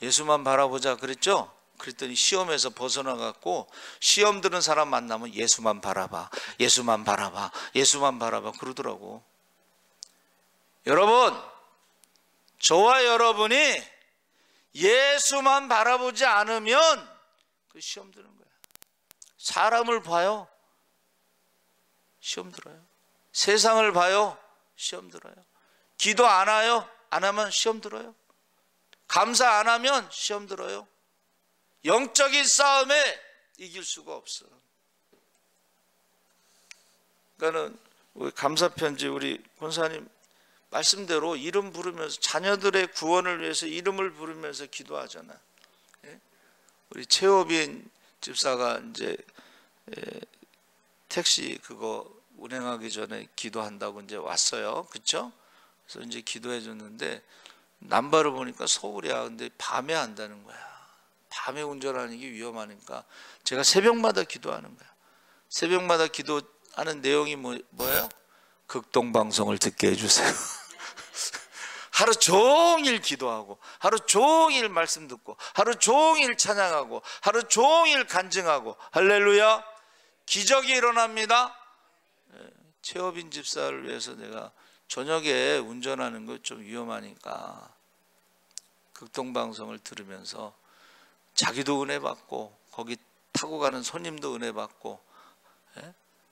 예수만 바라보자 그랬죠. 그랬더니 시험에서 벗어나 갖고 시험 드는 사람 만나면 예수만 바라봐, 예수만 바라봐, 예수만 바라봐 그러더라고. 여러분, 저와 여러분이 예수만 바라보지 않으면 그 시험 드는 거야. 사람을 봐요, 시험 들어요. 세상을 봐요, 시험 들어요. 기도 안 해요, 안 하면 시험 들어요. 감사 안 하면 시험 들어요. 영적인 싸움에 이길 수가 없어. 그러니까는 우리 감사편지 우리 권사님 말씀대로 이름 부르면서 자녀들의 구원을 위해서 이름을 부르면서 기도하잖아. 우리 최호빈 집사가 이제 택시 그거 운행하기 전에 기도한다고 이제 왔어요. 그렇죠? 그래서 이제 기도해 줬는데 남바를 보니까 서울이야. 근데 밤에 한다는 거야. 밤에 운전하는 게 위험하니까 제가 새벽마다 기도하는 거야. 새벽마다 기도하는 내용이 뭐예요? 극동방송을 듣게 해주세요. 하루 종일 기도하고 하루 종일 말씀 듣고 하루 종일 찬양하고 하루 종일 간증하고 할렐루야. 기적이 일어납니다. 최호빈 집사를 위해서 내가 저녁에 운전하는 거 좀 위험하니까 극동방송을 들으면서 자기도 은혜 받고 거기 타고 가는 손님도 은혜 받고.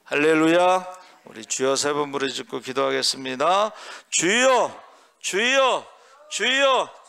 할렐루야. 우리 주여 세 번 부르짖고 기도하겠습니다. 주여, 주여, 주여.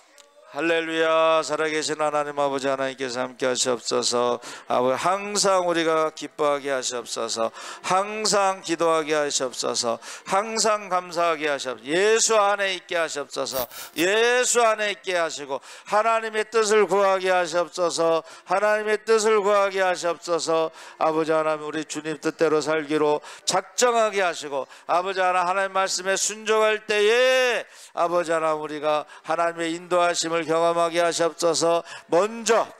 할렐루야. 살아계신 하나님 아버지 하나님께서 함께 하시옵소서. 아버지 항상 우리가 기뻐하게 하시옵소서. 항상 기도하게 하시옵소서. 항상 감사하게 하시옵소서. 예수 안에 있게 하시옵소서. 예수 안에 있게 하시고 하나님의 뜻을 구하게 하시옵소서. 하나님의 뜻을 구하게 하시옵소서. 아버지 하나님 우리 주님 뜻대로 살기로 작정하게 하시고 아버지 하나님 말씀에 순종할 때에 아버지 하나님 우리가 하나님의 인도하심을 경험하게 하시옵소서. 먼저